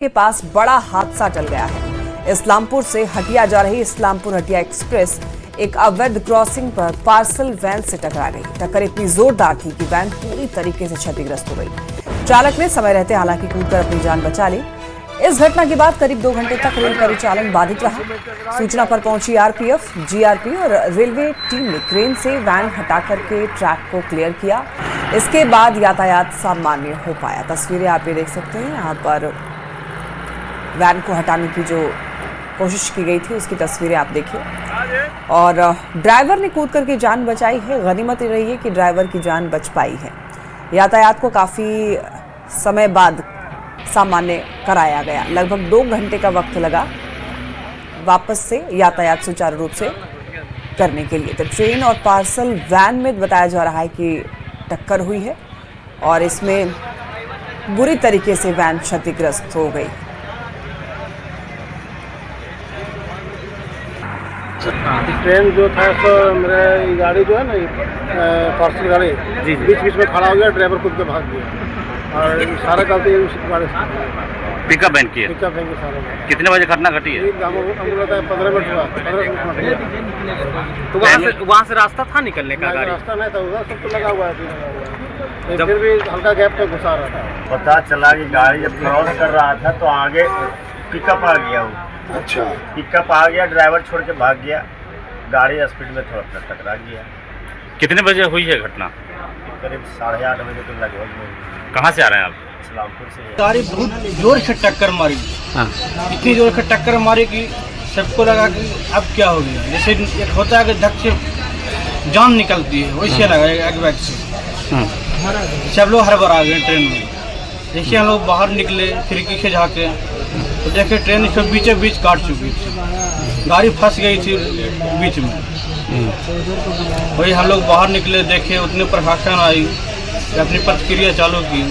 के पास बड़ा हादसा टल गया है। इस्लामपुर से हटिया जा रही इस्लामपुर हटिया एक्सप्रेस एक अवैध क्रॉसिंग पर पार्सल वैन से टकरा गई। टक्कर इतनी जोरदार थी कि वैन पूरी तरीके से क्षतिग्रस्त हो गई। चालक ने समय रहते हालांकि कूदकर अपनी जान बचा ली। इस घटना के बाद करीब 2 घंटे तक रेल परिचालन बाधित रहा। सूचना पर पहुंची आरपीएफ, जीआरपी और रेलवे टीम ने क्रेन से वैन हटा करके ट्रैक को क्लियर किया। इसके बाद यातायात सामान्य हो पाया। तस्वीरें आप ये देख सकते हैं। यहाँ पर वैन को हटाने की जो कोशिश की गई थी उसकी तस्वीरें आप देखिए। और ड्राइवर ने कूद करके जान बचाई है। गनीमत रही है कि ड्राइवर की जान बच पाई है। यातायात को काफ़ी समय बाद सामान्य कराया गया। लगभग 2 घंटे का वक्त लगा वापस से यातायात सुचारू रूप से करने के लिए। तो ट्रेन और पार्सल वैन में बताया जा रहा है कि टक्कर हुई है और इसमें बुरी तरीके से वैन क्षतिग्रस्त हो गई। ट्रेन जो था तो मेरे गाड़ी जो है ना पार्सल गाड़ी जी बीच बीच में खड़ा हो गया। ड्राइवर खुद के भाग गया और सारा गलती गाड़ी पिकअप वैन की है। पिकअप वैन की सारा। कितने बजे घटना घटी है? 15 मिनट हुआ। 15 मिनट। तो वहाँ से रास्ता था निकलने का? गाड़ी रास्ता नहीं था, उधर सब तो लगा हुआ है। फिर भी हल्का गैप पे घुसा रहा था। पता चला कि गाड़ी जब क्रॉस कर रहा था तो आगे पिकअप आ गया। वो अच्छा, पिकअप आ गया, ड्राइवर छोड़ के भाग गया। गाड़ी स्पीड में थोड़ा टकरा गया। कितने बजे हुई है घटना? करीब 8:30 बजे के लगभग में। कहाँ से आ रहे हैं आप? इस्लामपुर से। गाड़ी बहुत जोर से टक्कर मारी। इतनी जोर से टक्कर मारी कि सबको लगा कि अब क्या हो गया। जैसे एक होता है कि धक से जान निकलती है, वैसे लगा एक बैग से। सब लोग हड़बड़ा गए ट्रेन में। जैसे हम लोग बाहर निकले खिड़की से झाँके तो देखे ट्रेन इसको बीचों बीच काट चुकी थी। गाड़ी फंस गई थी बीच में। वही हम लोग बाहर निकले, देखे उतने प्रशासन आई, अपनी प्रतिक्रिया चालू की।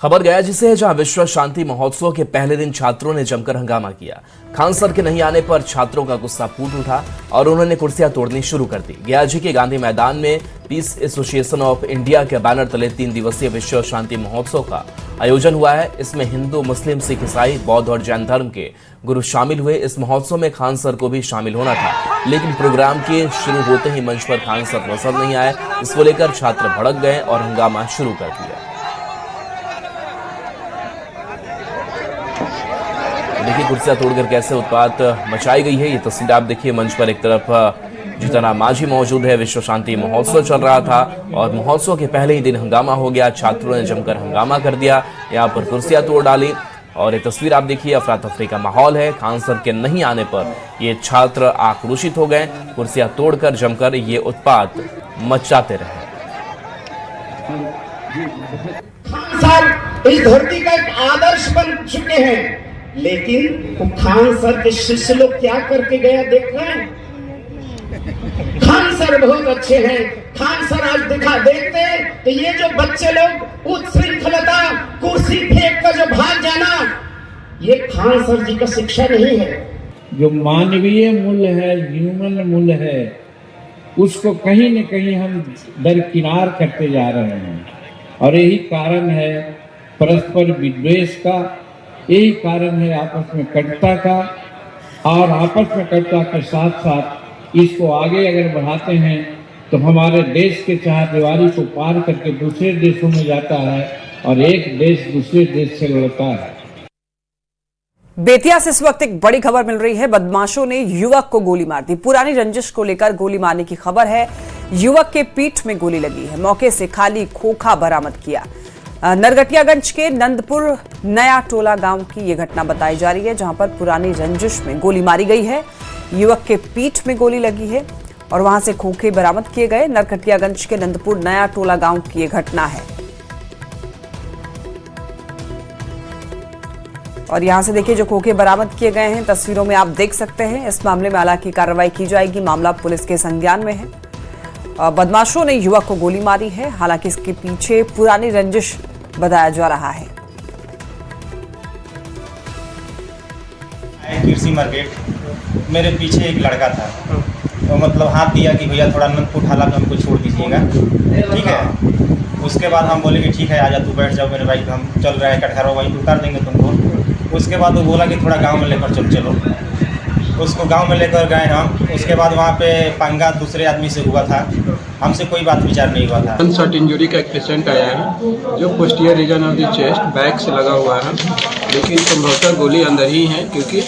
खबर गया जिसे है जहां विश्व शांति महोत्सव के पहले दिन छात्रों ने जमकर हंगामा किया। खान सर के नहीं आने पर छात्रों का गुस्सा फूट उठा और उन्होंने कुर्सियां तोड़नी शुरू कर दी। गयाजी के गांधी मैदान में पीस एसोसिएशन ऑफ इंडिया के बैनर तले 3 दिवसीय विश्व शांति महोत्सव का आयोजन हुआ है। इसमें हिंदू, मुस्लिम, सिख, ईसाई, बौद्ध और जैन धर्म के गुरु शामिल हुए। इस महोत्सव में खान सर को भी शामिल होना था, लेकिन प्रोग्राम के शुरू होते ही मंच पर खान सर पसंद नहीं आए। इसको लेकर छात्र भड़क गए और हंगामा शुरू कर दिया। देखिए कुर्सियां तोड़कर कैसे उत्पात मचाई गई है। ये तस्वीर आप देखिए। मंच पर एक तरफ जीतन मांझी मौजूद है। विश्व शांति महोत्सव चल रहा था और महोत्सव के पहले ही दिन हंगामा हो गया। छात्रों ने जमकर हंगामा कर दिया, यहाँ पर कुर्सियां तोड़ डाली और ये तस्वीर आप देखिए। अफरा तफरी का माहौल है। खान सर के नहीं आने पर ये छात्र आक्रोशित हो गए। कुर्सियां तोड़कर जमकर ये उत्पात मचाते रहे। खान सर इस धरती का एक आदर्श बन चुके हैं, लेकिन वो खान सर के शिष्य लोग क्या करके गया देख रहे हैं। खान सर बहुत अच्छे हैं। खान सर आज देखते तो ये जो बच्चे लोग उच्छृंखलता, कुर्सी फेंक कर जो भाग जाना, ये खान सर जी का शिक्षा नहीं है। जो मानवीय मूल्य है, ह्यूमन मूल्य है, उसको कहीं न कहीं हम दरकिनार करते जा रहे हैं। और यही कारण है परस्पर विद्वेष का, यही कारण है आपस में कटुता का। और आपस में कटुता के साथ साथ इसको आगे अगर बढ़ाते हैं तो हमारे देश के चारदीवारी को पार करके दूसरे देशों में जाता है और एक देश दूसरे देश से लड़ता है। बेतिया से इस वक्त एक बड़ी खबर मिल रही है। बदमाशों ने युवक को गोली मार दी। पुरानी रंजिश को लेकर गोली मारने की खबर है। युवक के पीठ में गोली लगी है। मौके से खाली खोखा बरामद किया। नरगटियागंज के नंदपुर नया टोला गांव की यह घटना बताई जा रही है, जहां पर पुरानी रंजिश में गोली मारी गई है। युवक के पीठ में गोली लगी है और वहां से खोखे बरामद किए गए। नरकटियागंज के नंदपुर नया टोला गांव की यह घटना है। और यहां से देखिए जो खोखे बरामद किए गए हैं, तस्वीरों में आप देख सकते हैं। इस मामले में हालांकि कार्रवाई की जाएगी। मामला पुलिस के संज्ञान में है। बदमाशों ने युवक को गोली मारी है। हालांकि इसके पीछे पुरानी रंजिश बताया जा रहा है। कृषि मार्केट, मेरे पीछे एक लड़का था तो मतलब हाथ दिया कि भैया थोड़ा अनंतपुर ढाला पे हमको छोड़ दीजिएगा, ठीक है। उसके बाद हम बोले कि ठीक है आजा तू बैठ जाओ मेरे बाइक पे, हम चल रहा है कटहरा वहीं उतार देंगे तुमको। उसके बाद वो बोला कि थोड़ा गांव में लेकर चलो। उसको गांव में लेकर गए हम। उसके बाद वहाँ पे पंगा दूसरे आदमी से हुआ था, हमसे कोई बात विचार नहीं हुआ था। गनशॉट इंजरी का एक पेशेंट आया है जो posterior reason of the chest back से लगा हुआ है, लेकिन संभवतः गोली अंदर ही है क्योंकि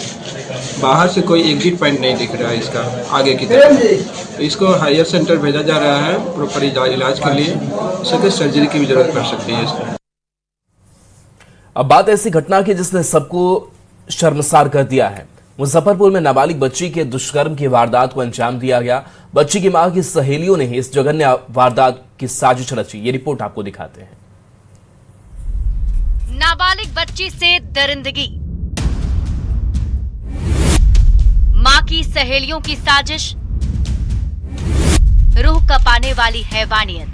बाहर से कोई एग्जिट पॉइंट नहीं दिख रहा है इसका आगे की तरफ। इसको हायर सेंटर भेजा जा रहा है प्रॉपर इलाज के लिए, इसके सर्जरी की भी जरूरत पड़ सकती है इसको। अब बात ऐसी घटना की जिसने सबको शर्मसार कर दिया है। मुजफ्फरपुर में नाबालिग बच्ची के दुष्कर्म की वारदात को अंजाम दिया गया। बच्ची की मां की सहेलियों ने इस जघन्य वारदात की साजिश रची। ये रिपोर्ट आपको दिखाते हैं। नाबालिग बच्ची से दरिंदगी, मां की सहेलियों की साजिश, रूह कपाने वाली हैवानियत।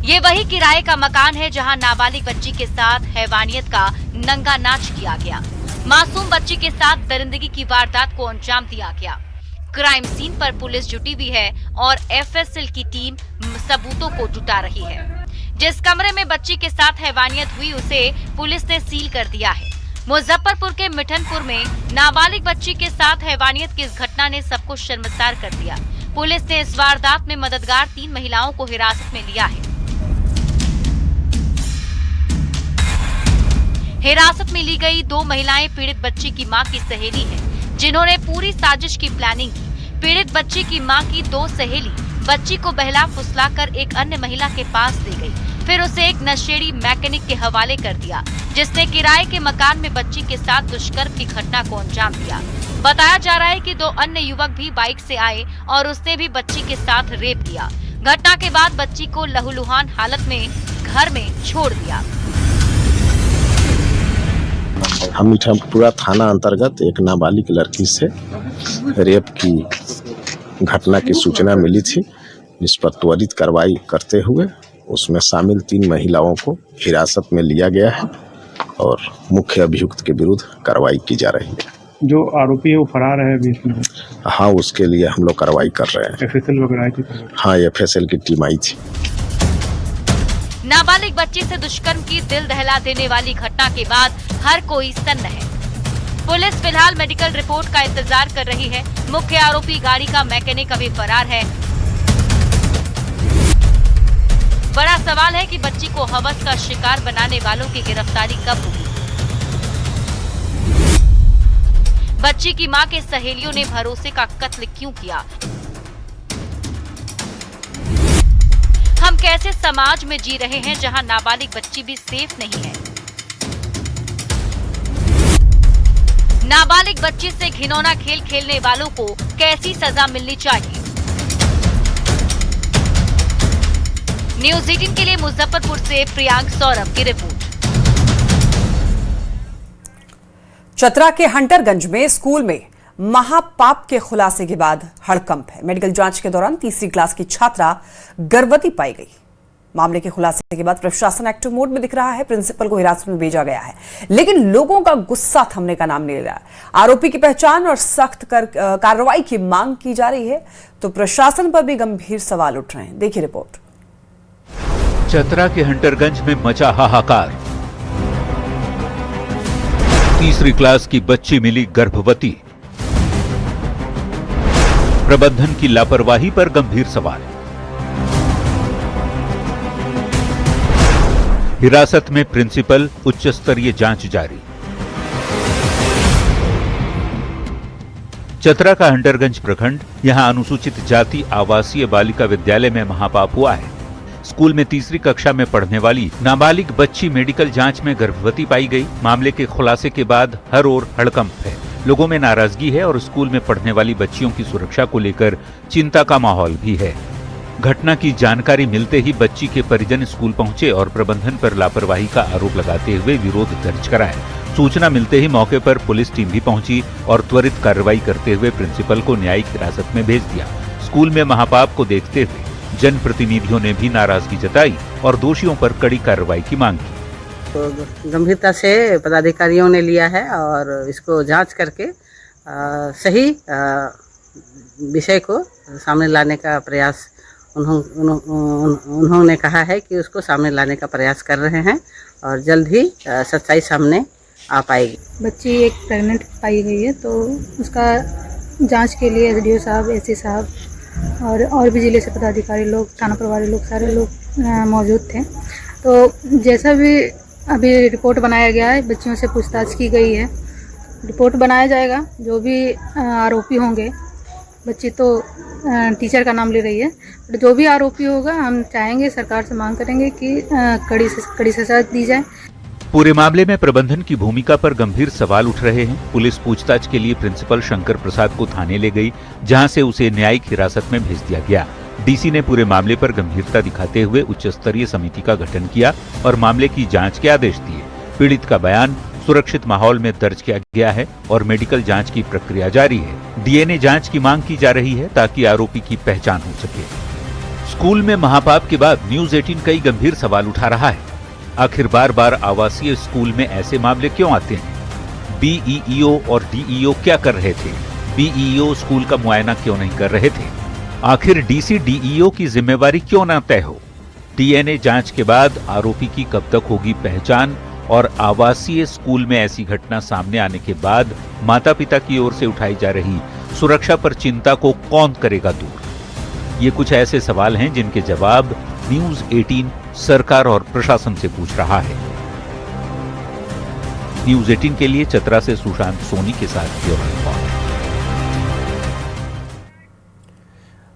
ये वही किराए का मकान है जहां नाबालिग बच्ची के साथ हैवानियत का नंगा नाच किया गया। मासूम बच्ची के साथ दरिंदगी की वारदात को अंजाम दिया गया। क्राइम सीन पर पुलिस जुटी हुई है और एफएसएल की टीम सबूतों को जुटा रही है। जिस कमरे में बच्ची के साथ हैवानियत हुई उसे पुलिस ने सील कर दिया है। मुजफ्फरपुर के मिठनपुर में नाबालिग बच्ची के साथ हैवानियत की इस घटना ने सबको शर्मसार कर दिया। पुलिस ने इस वारदात में मददगार 3 महिलाओं को हिरासत में लिया है। हिरासत में ली गई 2 महिलाएं पीड़ित बच्ची की मां की सहेली हैं, जिन्होंने पूरी साजिश की प्लानिंग की। पीड़ित बच्ची की मां की 2 सहेली बच्ची को बहला फुसलाकर एक अन्य महिला के पास ले गई, फिर उसे एक नशेड़ी मैकेनिक के हवाले कर दिया, जिसने किराए के मकान में बच्ची के साथ दुष्कर्म की घटना को अंजाम दिया। बताया जा रहा है कि 2 अन्य युवक भी बाइक से आए और उसने भी बच्ची के साथ रेप किया। घटना के बाद बच्ची को लहूलुहान हालत में घर में छोड़ दिया। हम मिठनपुरा थाना अंतर्गत एक नाबालिग लड़की से रेप की घटना की सूचना मिली थी। इस पर त्वरित कार्रवाई करते हुए उसमें शामिल 3 महिलाओं को हिरासत में लिया गया है और मुख्य अभियुक्त के विरुद्ध कार्रवाई की जा रही है। जो आरोपी है वो फरार है अभी इसमें? हाँ, उसके लिए हम लोग कार्रवाई कर रहे हैं। एफएसएल वगैरह आई थी? हाँ, एफएसएल की टीम आई थी। नाबालिग बच्ची से दुष्कर्म की दिल दहला देने वाली घटना के बाद हर कोई सन्न है। पुलिस फिलहाल मेडिकल रिपोर्ट का इंतजार कर रही है। मुख्य आरोपी गाड़ी का मैकेनिक अभी फरार है। बड़ा सवाल है कि बच्ची को हवस का शिकार बनाने वालों की गिरफ्तारी कब होगी। बच्ची की मां के सहेलियों ने भरोसे का कत्ल क्यों किया? हम कैसे समाज में जी रहे हैं जहां नाबालिग बच्ची भी सेफ नहीं है। नाबालिग बच्ची से घिनौना खेल खेलने वालों को कैसी सजा मिलनी चाहिए? न्यूज़ 18 के लिए मुजफ्फरपुर से प्रियांक सौरभ की रिपोर्ट। चतरा के हंटरगंज में स्कूल में महापाप के खुलासे के बाद हड़कंप है। मेडिकल जांच के दौरान 3री क्लास की छात्रा गर्भवती पाई गई। मामले के खुलासे के बाद प्रशासन एक्टिव मोड में दिख रहा है। प्रिंसिपल को हिरासत में भेजा गया है, लेकिन लोगों का गुस्सा थमने का नाम नहीं ले रहा। आरोपी की पहचान और सख्त कार्रवाई की मांग की जा रही है, तो प्रशासन पर भी गंभीर सवाल उठ रहे हैं। देखिए रिपोर्ट। चतरा के हंटरगंज में मचा हाहाकार। 3री क्लास की बच्ची मिली गर्भवती। प्रबंधन की लापरवाही पर गंभीर सवाल। हिरासत में प्रिंसिपल, उच्च स्तरीय जांच जारी। चतरा का हंटरगंज प्रखंड, यहां अनुसूचित जाति आवासीय बालिका विद्यालय में महापाप हुआ है। स्कूल में 3री कक्षा में पढ़ने वाली नाबालिग बच्ची मेडिकल जांच में गर्भवती पाई गई। मामले के खुलासे के बाद हर ओर हड़कंप है। लोगों में नाराजगी है और स्कूल में पढ़ने वाली बच्चियों की सुरक्षा को लेकर चिंता का माहौल भी है। घटना की जानकारी मिलते ही बच्ची के परिजन स्कूल पहुंचे और प्रबंधन पर लापरवाही का आरोप लगाते हुए विरोध दर्ज कराया। सूचना मिलते ही मौके पर पुलिस टीम भी पहुंची और त्वरित कार्रवाई करते हुए प्रिंसिपल को न्यायिक हिरासत में भेज दिया। स्कूल में महापाप को देखते हुए जनप्रतिनिधियों ने भी नाराजगी जताई और दोषियों पर कड़ी कार्रवाई की मांग की। तो गंभीरता से पदाधिकारियों ने लिया है और इसको जांच करके सही विषय को सामने लाने का प्रयास उन्होंने कहा है कि उसको सामने लाने का प्रयास कर रहे हैं और जल्द ही सच्चाई सामने आ पाएगी। बच्ची एक प्रेग्नेंट पाई गई है, तो उसका जांच के लिए एसडीओ साहब, एससी साहब और भी जिले से पदाधिकारी लोग, थाना प्रभारी लोग, सारे लोग मौजूद थे। तो जैसा भी अभी रिपोर्ट बनाया गया है, बच्चियों से पूछताछ की गई है, रिपोर्ट बनाया जाएगा। जो भी आरोपी होंगे, बच्ची तो टीचर का नाम ले रही है, तो जो भी आरोपी होगा हम चाहेंगे, सरकार से मांग करेंगे कि कड़ी सजा दी जाए। पूरे मामले में प्रबंधन की भूमिका पर गंभीर सवाल उठ रहे हैं। पुलिस पूछताछ के लिए प्रिंसिपल शंकर प्रसाद को थाने ले गई, जहां से उसे न्यायिक हिरासत में भेज दिया गया। डीसी ने पूरे मामले पर गंभीरता दिखाते हुए उच्च स्तरीय समिति का गठन किया और मामले की जांच के आदेश दिए। पीड़ित का बयान सुरक्षित माहौल में दर्ज किया गया है और मेडिकल जांच की प्रक्रिया जारी है। डीएनए जांच की मांग की जा रही है ताकि आरोपी की पहचान हो सके। स्कूल में महापाप के बाद न्यूज 18 कई गंभीर सवाल उठा रहा है। आखिर बार बार आवासीय स्कूल में ऐसे मामले क्यों आते हैं? बीईओ और डीईओ क्या कर रहे थे? बीईओ स्कूल का मुआयना क्यों नहीं कर रहे थे? आखिर डीसी डीईओ की जिम्मेवारी क्यों न तय हो? डीएनए जांच के बाद आरोपी की कब तक होगी पहचान? और आवासीय स्कूल में ऐसी घटना सामने आने के बाद माता पिता की ओर से उठाई जा रही सुरक्षा पर चिंता को कौन करेगा दूर? ये कुछ ऐसे सवाल हैं जिनके जवाब न्यूज 18 सरकार और प्रशासन से पूछ रहा है। न्यूज 18 के लिए चतरा से सुशांत सोनी के साथ ब्यूरो रिपोर्ट।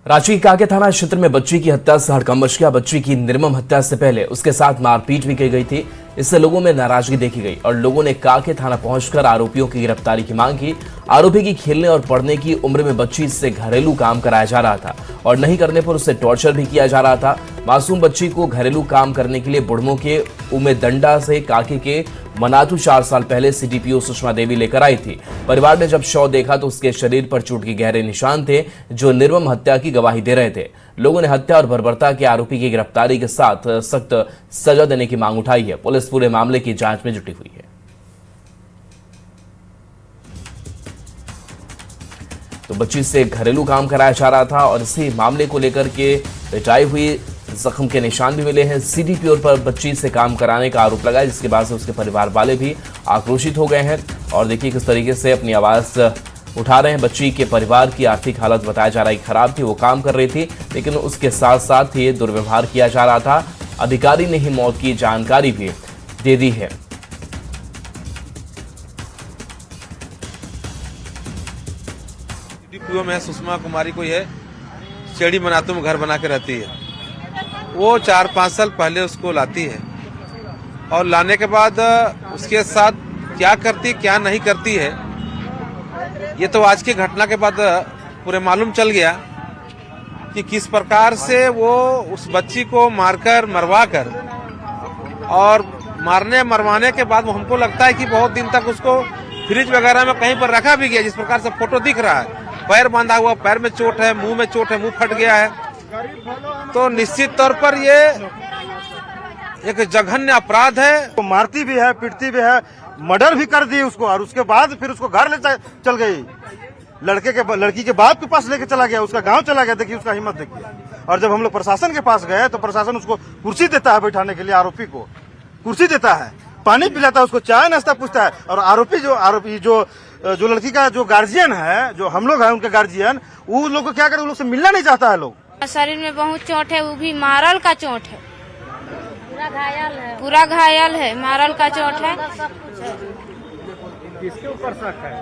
रांची कांके थाना क्षेत्र में बच्ची की हत्या से हड़कंप मच गया। बच्ची की निर्मम हत्या से पहले उसके साथ मारपीट भी की गई थी। इससे लोगों में नाराजगी देखी गई और लोगों ने कांके थाना पहुंचकर आरोपियों की गिरफ्तारी की मांग की। आरोपी की खेलने और पढ़ने की उम्र में बच्ची से घरेलू काम कराया जा रहा था और नहीं करने पर उसे टॉर्चर भी किया जा रहा था। मासूम बच्ची को घरेलू काम करने के लिए बुढ़मो के उमेदंडा से कांके के मनातू 4 साल पहले सीडीपीओ सुषमा देवी लेकर आई थी। परिवार ने जब शव देखा तो उसके शरीर पर चोट के गहरे निशान थे जो निर्मम हत्या की गवाही दे रहे थे। लोगों ने हत्या और बर्बरता के आरोपी की गिरफ्तारी के साथ सख्त सजा देने की मांग उठाई है। पुलिस पूरे मामले की जांच में जुटी हुई है। तो बच्ची से घरेलू काम कराया जा रहा था और इसी मामले को लेकर के पिटाई हुई, जख्म के निशान भी मिले हैं। सीडीपीओ पर बच्ची से काम कराने का आरोप लगा, जिसके बाद से उसके परिवार वाले भी आक्रोशित हो गए हैं। और देखिए किस तरीके से अपनी आवाज उठा रहे हैं। बच्ची के परिवार की आर्थिक हालत बताया जा रहा है खराब थी, वो काम कर रही थी, लेकिन उसके साथ साथ ही दुर्व्यवहार किया जा रहा था। अधिकारी ने ही मौत की जानकारी भी दे दी है। सीडीपीओ में सुषमा कुमारी कोई है, शेड़ी मनातू में घर बना के रहती है। वो 4-5 साल पहले उसको लाती है और लाने के बाद उसके साथ क्या करती क्या नहीं करती है, ये तो आज की घटना के बाद पूरे मालूम चल गया कि किस प्रकार से वो उस बच्ची को मारकर मरवा कर और मारने मरवाने के बाद हमको लगता है कि बहुत दिन तक उसको फ्रिज वगैरह में कहीं पर रखा भी गया। जिस प्रकार से फोटो दिख रहा है, पैर बांधा हुआ, पैर में चोट है, मुंह में चोट है, मुंह फट गया है। तो निश्चित तौर पर ये एक जघन्य अपराध है। वो मारती भी है, पीटती भी है, मर्डर भी कर दी उसको और उसके बाद फिर उसको घर ले चल गई। लड़की के बाप के पास लेके चला गया, उसका गांव चला गया। देखिए उसका हिम्मत देखिए। और जब हम लोग प्रशासन के पास गए तो प्रशासन उसको कुर्सी देता है बैठाने के लिए, आरोपी को कुर्सी देता है, पानी पिलाता है, उसको चाय नाश्ता पूछता है। और आरोपी जो लड़की का जो गार्जियन है, जो हम लोग हैं उनके गार्जियन, वो लोग को क्या करे, उन लोग से मिलना नहीं चाहता है। लोग शरीर में बहुत चोट है, वो भी मारल का चोट है, पूरा घायल है, मारल का चोट है। किसके ऊपर शक है?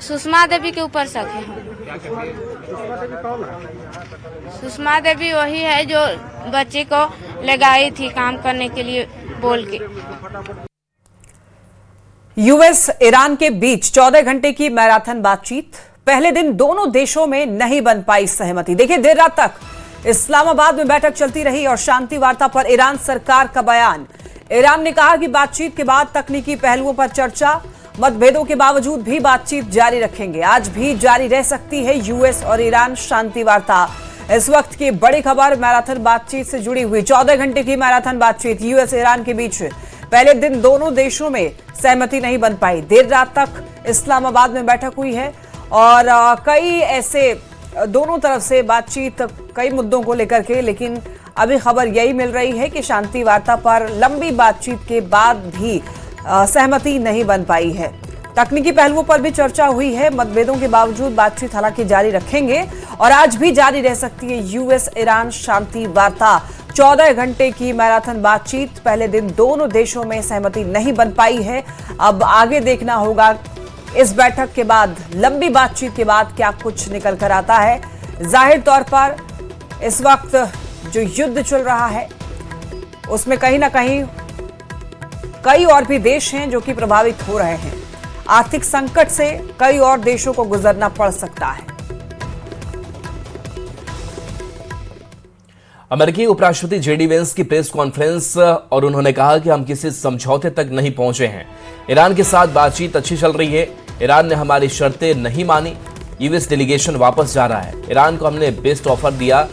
सुषमा देवी के ऊपर शक है। सुषमा देवी कौन है? सुषमा देवी वही है जो बच्चे को लगाई थी काम करने के लिए बोल के। यूएस ईरान के बीच 14 घंटे की मैराथन बातचीत। पहले दिन दोनों देशों में नहीं बन पाई सहमति। देखिए देर रात तक इस्लामाबाद में बैठक चलती रही और शांति वार्ता पर ईरान सरकार का बयान। ईरान ने कहा कि बातचीत के बाद तकनीकी पहलुओं पर चर्चा, मतभेदों के बावजूद भी बातचीत जारी रखेंगे। आज भी जारी रह सकती है यूएस और ईरान शांति वार्ता। इस वक्त की बड़ी खबर मैराथन बातचीत से जुड़ी हुई। 14 घंटे की मैराथन बातचीत यूएस ईरान के बीच पहले दिन दोनों देशों में सहमति नहीं बन पाई। देर रात तक इस्लामाबाद में बैठक हुई है और कई ऐसे दोनों तरफ से बातचीत कई मुद्दों को लेकर के, लेकिन अभी खबर यही मिल रही है कि शांति वार्ता पर लंबी बातचीत के बाद भी सहमति नहीं बन पाई है। तकनीकी पहलुओं पर भी चर्चा हुई है। मतभेदों के बावजूद बातचीत हालांकि जारी रखेंगे और आज भी जारी रह सकती है यूएस ईरान शांति वार्ता। 14 घंटे की मैराथन बातचीत, पहले दिन दोनों देशों में सहमति नहीं बन पाई है। अब आगे देखना होगा इस बैठक के बाद, लंबी बातचीत के बाद क्या कुछ निकल कर आता है। जाहिर तौर पर इस वक्त जो युद्ध चल रहा है उसमें कहीं ना कहीं कई और भी देश हैं जो कि प्रभावित हो रहे हैं। आर्थिक संकट से कई और देशों को गुजरना पड़ सकता है। अमेरिकी उपराष्ट्रपति जेडी वेंस की प्रेस कॉन्फ्रेंस और उन्होंने कहा कि हम किसी समझौते तक नहीं पहुंचे हैं। ईरान के साथ बातचीत अच्छी चल रही है। ईरान ने हमारी शर्तें नहीं मानी। यूएस डेलीगेशन वापस जा रहा है। ईरान को हमने बेस्ट ऑफर दिया।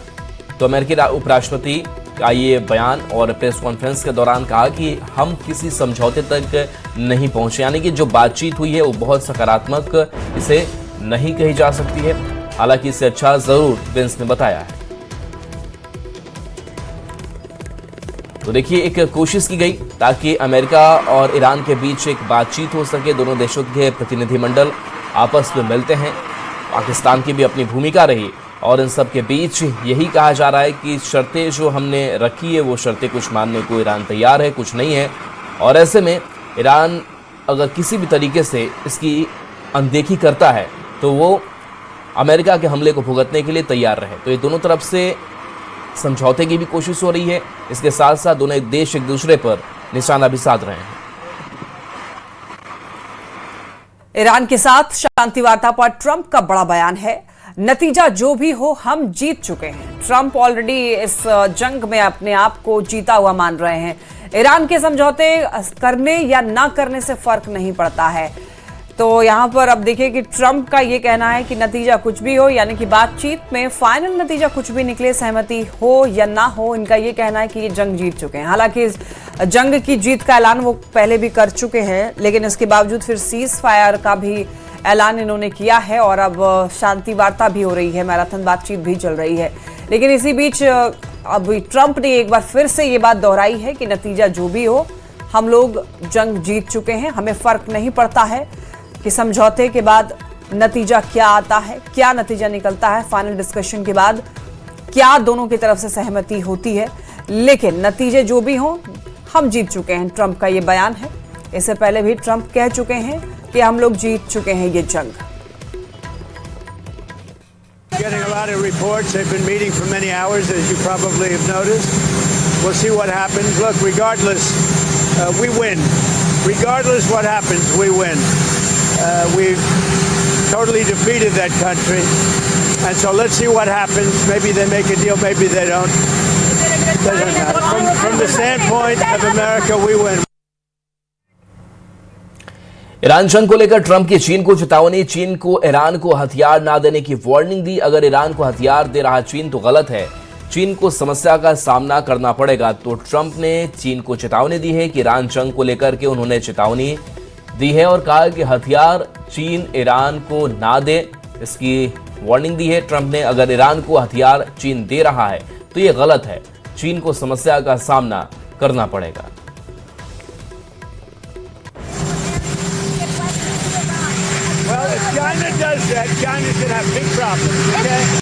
तो अमेरिकी उपराष्ट्रपति का ये बयान और प्रेस कॉन्फ्रेंस के दौरान कहा कि हम किसी समझौते तक नहीं पहुंचे, यानी कि जो बातचीत हुई है वो बहुत सकारात्मक इसे नहीं कही जा सकती है। हालांकि इससे अच्छा जरूर वेंस ने बताया है। तो देखिए, एक कोशिश की गई ताकि अमेरिका और ईरान के बीच एक बातचीत हो सके। दोनों देशों के प्रतिनिधिमंडल आपस में मिलते हैं। पाकिस्तान की भी अपनी भूमिका रही और इन सब के बीच यही कहा जा रहा है कि शर्तें जो हमने रखी है वो शर्तें कुछ मानने को ईरान तैयार है, कुछ नहीं है। और ऐसे में ईरान अगर किसी भी तरीके से इसकी अनदेखी करता है तो वो अमेरिका के हमले को भुगतने के लिए तैयार रहे। तो ये दोनों तरफ से समझौते की भी कोशिश हो रही है। इसके साथ साथ दोनों देश एक दूसरे पर निशाना भी साध रहे हैं। ईरान के साथ शांति वार्ता पर ट्रंप का बड़ा बयान है। नतीजा जो भी हो हम जीत चुके हैं। ट्रंप ऑलरेडी इस जंग में अपने आप को जीता हुआ मान रहे हैं। ईरान के समझौते करने या ना करने से फर्क नहीं पड़ता है। तो यहां पर अब देखिए कि ट्रंप का ये कहना है कि नतीजा कुछ भी हो, यानी कि बातचीत में फाइनल नतीजा कुछ भी निकले, सहमति हो या ना हो, इनका ये कहना है कि ये जंग जीत चुके हैं। हालांकि जंग की जीत का ऐलान वो पहले भी कर चुके हैं, लेकिन इसके बावजूद फिर सीज फायर का भी ऐलान इन्होंने किया है और अब शांति वार्ता भी हो रही है, मैराथन बातचीत भी चल रही है। लेकिन इसी बीच अब ट्रंप ने एक बार फिर से ये बात दोहराई है कि नतीजा जो भी हो हम लोग जंग जीत चुके हैं। हमें फर्क नहीं पड़ता है कि समझौते के बाद नतीजा क्या आता है, क्या नतीजा निकलता है, फाइनल डिस्कशन के बाद क्या दोनों की तरफ से सहमति होती है, लेकिन नतीजे जो भी हों हम जीत चुके हैं। ट्रंप का ये बयान है। इससे पहले भी ट्रंप कह चुके हैं कि हम लोग जीत चुके हैं ये जंग। Getting a lot of reports. They've been meeting for many hours, as you probably have noticed. We'll see what happens. Look, regardless, we win. Regardless what happens, we win. We've totally defeated that country. And so let's see what happens. Maybe they make a deal, maybe they don't. Doesn't matter. From the standpoint of America, we win. Iran जंग को लेकर Trump की चीन को चेतावनी। चीन को Iran को हथियार ना देने की वार्निंग दी। अगर ईरान को हथियार दे रहा चीन तो गलत है, चीन को समस्या का सामना करना पड़ेगा। तो ट्रंप ने चीन को चेतावनी दी है कि ईरान जंग को लेकर के उन्होंने चेतावनी दी है और कहा कि हथियार चीन ईरान को ना दे, इसकी वार्निंग दी है ट्रंप ने। अगर ईरान को हथियार चीन दे रहा है तो ये गलत है, चीन को समस्या का सामना करना पड़ेगा। Well, if China does that, China's going to have big problems, okay?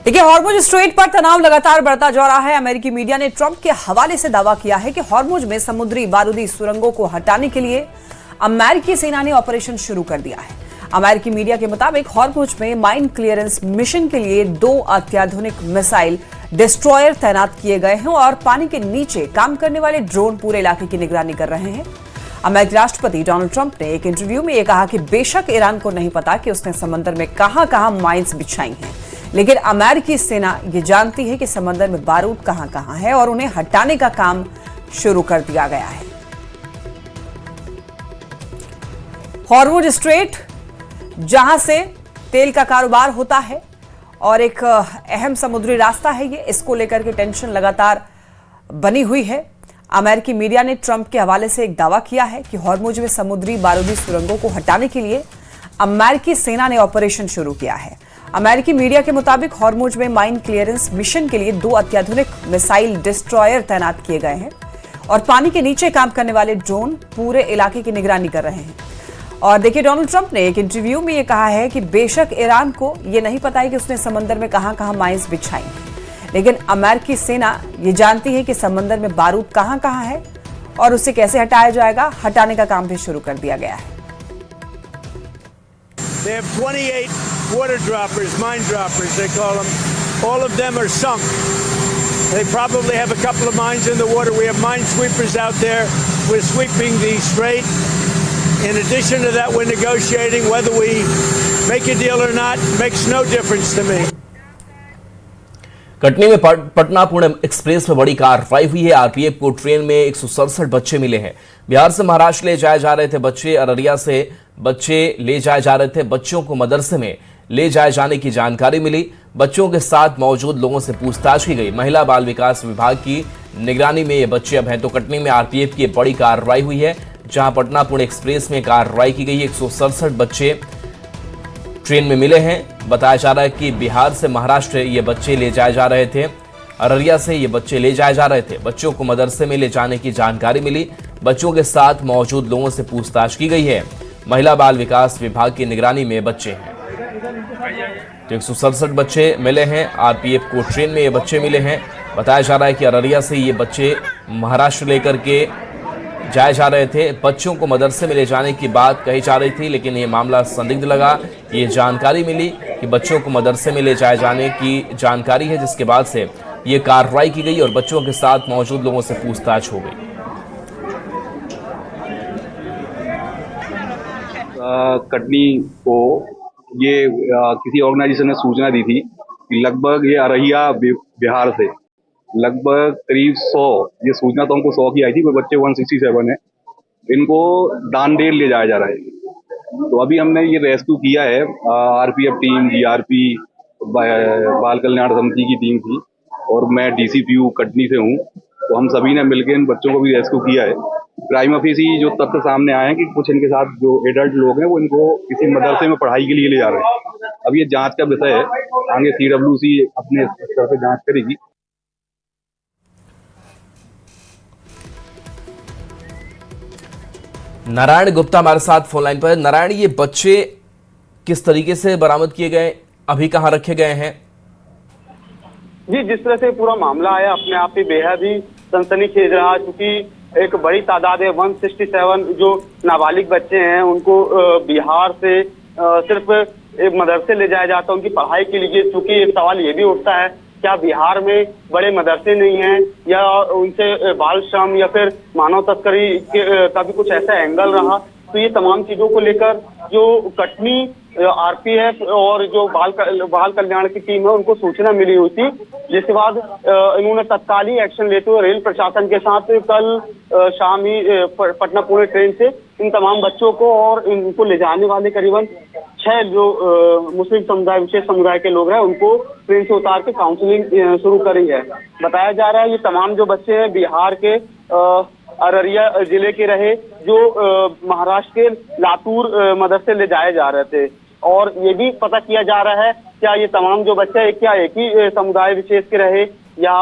देखिए, हॉर्मुज स्ट्रेट पर तनाव लगातार बढ़ता जा रहा है। अमेरिकी मीडिया ने ट्रंप के हवाले से दावा किया है कि हॉर्मुज में समुद्री बारूदी सुरंगों को हटाने के लिए अमेरिकी सेना ने ऑपरेशन शुरू कर दिया है। अमेरिकी मीडिया के मुताबिक हॉर्मुज में माइन क्लियरेंस मिशन के लिए 2 अत्याधुनिक मिसाइल डिस्ट्रॉयर तैनात किए गए हैं और पानी के नीचे काम करने वाले ड्रोन पूरे इलाके की निगरानी कर रहे हैं। अमेरिकी राष्ट्रपति डोनाल्ड ट्रंप ने एक इंटरव्यू में यह कहा कि बेशक ईरान को नहीं पता कि उसने समंदर में कहां-कहां माइंस बिछाई हैं, लेकिन अमेरिकी सेना ये जानती है कि समंदर में बारूद कहां-कहां है और उन्हें हटाने का काम शुरू कर दिया गया है। हॉर्मुज स्ट्रेट जहां से तेल का कारोबार होता है और एक अहम समुद्री रास्ता है ये। इसको लेकर के टेंशन लगातार बनी हुई है। अमेरिकी मीडिया ने ट्रंप के हवाले से एक दावा किया है कि हॉर्मुज में समुद्री बारूदी सुरंगों को हटाने के लिए अमेरिकी सेना ने ऑपरेशन शुरू किया है। अमेरिकी मीडिया के मुताबिक हॉर्मुज में माइन क्लियरेंस मिशन के लिए 2 अत्याधुनिक मिसाइल डिस्ट्रॉयर तैनात किए गए हैं और पानी के नीचे काम करने वाले ड्रोन पूरे इलाके की निगरानी कर रहे हैं। और देखिए, डोनाल्ड ट्रंप ने एक इंटरव्यू में ये कहा है कि बेशक ईरान को ये नहीं पता है कि उसने समंदर में कहां-कहां माइंस बिछाई हैं, लेकिन अमेरिकी सेना ये जानती है कि समंदर में बारूद कहां-कहां है और उसे कैसे हटाया जाएगा। हटाने का काम भी शुरू कर दिया गया है। They have 28 water droppers, mine droppers, they call them. All of them are sunk. They probably have a couple of mines in the water. We have mine sweepers out there. We're sweeping the strait. In addition to that, we're negotiating whether we make a deal or not. Makes no difference to me. Katni में Patna Pune express में बड़ी कार्रवाई हुई है। RPF को train में 167 बच्चे मिले हैं। बिहार से महाराष्ट्र ले जाए जा रहे थे बच्चे। अररिया से बच्चे ले जाए जा रहे थे। बच्चों को मदरसे में ले जाए जाने की जानकारी मिली। बच्चों के साथ मौजूद लोगों से पूछताछ की गई। महिला बाल विकास विभाग की निगरानी में ये बच्चे अब हैं। तो कटनी में आरपीएफ की बड़ी कार्रवाई हुई है, जहां पटना पुणे एक्सप्रेस में कार्रवाई की गई। 167 बच्चे ट्रेन में मिले हैं। बताया जा रहा है कि बिहार से महाराष्ट्र ये बच्चे ले जाए जा रहे थे। अररिया से ये बच्चे ले जाए जा रहे थे। बच्चों को मदरसे में ले जाने की जानकारी मिली। बच्चों के साथ मौजूद लोगों से पूछताछ की गई है। महिला बाल विकास विभाग की निगरानी में बच्चे हैं। तो 167 बच्चे मिले हैं। आरपीएफ को ट्रेन में ये बच्चे मिले हैं। बताया जा रहा है कि अररिया से ये बच्चे महाराष्ट्र लेकर के जाए जा रहे थे। बच्चों को मदरसे में ले जाने की बात कही जा रही थी, लेकिन ये मामला संदिग्ध लगा। ये जानकारी मिली कि बच्चों को मदरसे में ले जाए जाने की जानकारी है, जिसके बाद से ये कार्रवाई की गई और बच्चों के साथ मौजूद लोगों से पूछताछ हो गई। कटनी को ये किसी ऑर्गेनाइजेशन ने सूचना दी थी कि लगभग ये अररिया बिहार से लगभग करीब 100, ये सूचना तो हमको 100 की आई थी, कोई बच्चे 167 है, इनको दानदेर ले जाया जा रहा है। तो अभी हमने ये रेस्क्यू किया है। आरपीएफ टीम, जीआरपी, बाल कल्याण समिति की टीम थी और मैं डीसीपीयू कटनी से हूँ। तो हम सभी ने मिलकर इन बच्चों को भी रेस्क्यू किया है। प्राइम ऑफिस जो तथ्य सामने आए हैं कि कुछ इनके साथ जो एडल्ट लोग हैं वो इनको किसी मदरसे में पढ़ाई के लिए ले जा रहे हैं। अब ये जांच का विषय है, आगे CWC अपने स्तर पर जांच करेगी। नारायण गुप्ता हमारे साथ फोन लाइन पर। नारायण, ये बच्चे किस तरीके से बरामद किए गए, अभी कहाँ रखे गए हैं? जी, जिस तरह से पूरा मामला आया अपने आप ही बेहद ही सनसनीखेज रहा, क्योंकि एक बड़ी तादाद है 167 जो नाबालिग बच्चे हैं उनको बिहार से सिर्फ एक मदरसे ले जाया जाता है उनकी पढ़ाई के लिए। चूंकि एक सवाल ये भी उठता है, क्या बिहार में बड़े मदरसे नहीं हैं या उनसे बाल श्रम या फिर मानव तस्करी का भी कुछ ऐसा एंगल रहा? तो ये तमाम चीजों को लेकर जो कटनी आरपीएफ और जो बाल कल्याण की टीम है उनको सूचना मिली हुई थी, जिसके बाद इन्होंने तत्कालीन एक्शन लेते हुए रेल प्रशासन के साथ कल शाम ही पटना पुणे ट्रेन से इन तमाम बच्चों को और इनको ले जाने वाले करीबन 6 जो मुस्लिम समुदाय, विशेष समुदाय के लोग हैं, उनको ट्रेन से उतार के काउंसलिंग शुरू करी है। बताया जा रहा है ये तमाम जो बच्चे हैं बिहार के अररिया जिले के रहे, जो महाराष्ट्र के लातूर मदरसे ले जाए जा रहे थे। और ये भी पता किया जा रहा है क्या ये तमाम जो बच्चे क्या एक ही समुदाय विशेष के रहे या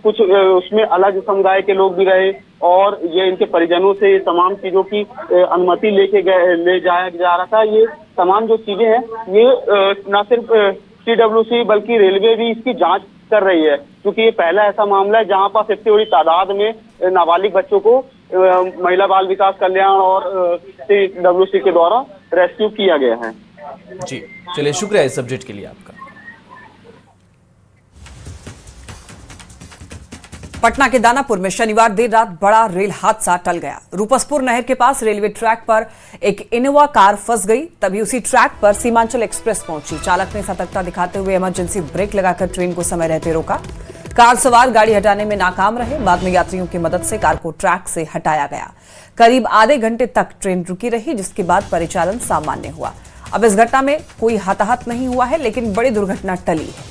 कुछ उसमें अलग समुदाय के लोग भी रहे, और ये इनके परिजनों से ये तमाम चीजों की अनुमति ले जाया जा रहा था। ये तमाम जो चीजें हैं ये न सिर्फ CWC बल्कि रेलवे भी इसकी जांच कर रही है, क्योंकि ये पहला ऐसा मामला है जहां पास इतनी बड़ी तादाद में नाबालिग बच्चों को महिला बाल विकास कल्याण और CWC के द्वारा रेस्क्यू किया गया है। जी चलिए, शुक्रिया इस अपडेट के लिए आपका। पटना के दानापुर में शनिवार देर रात बड़ा रेल हादसा टल गया। रूपसपुर नहर के पास रेलवे ट्रैक पर एक इनोवा कार फंस गई। तभी उसी ट्रैक पर सीमांचल एक्सप्रेस पहुंची। चालक ने सतर्कता दिखाते हुए इमरजेंसी ब्रेक लगाकर ट्रेन को समय रहते रोका। कार सवार गाड़ी हटाने में नाकाम रहे। बाद में यात्रियों की मदद से कार को ट्रैक से हटाया गया। करीब आधे घंटे तक ट्रेन रुकी रही, जिसके बाद परिचालन सामान्य हुआ। अब इस घटना में कोई हताहत नहीं हुआ है, लेकिन बड़ी दुर्घटना टली है।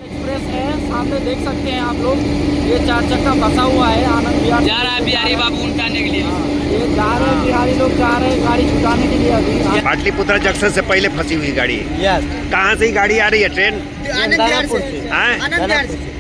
एक्सप्रेस है, सामने देख सकते हैं आप लोग, ये 4 चक्का फंसा हुआ है आनंद विहार जा रहा है बिहारी बाबू उठाने के लिए। ये जा रहे हैं बिहारी लोग, जा रहे हैं गाड़ी छुटाने के लिए। अभी पाटलिपुत्र जंक्शन से पहले फंसी हुई गाड़ी है। कहाँ से ही गाड़ी आ रही है? ट्रेन आनंद विहार से।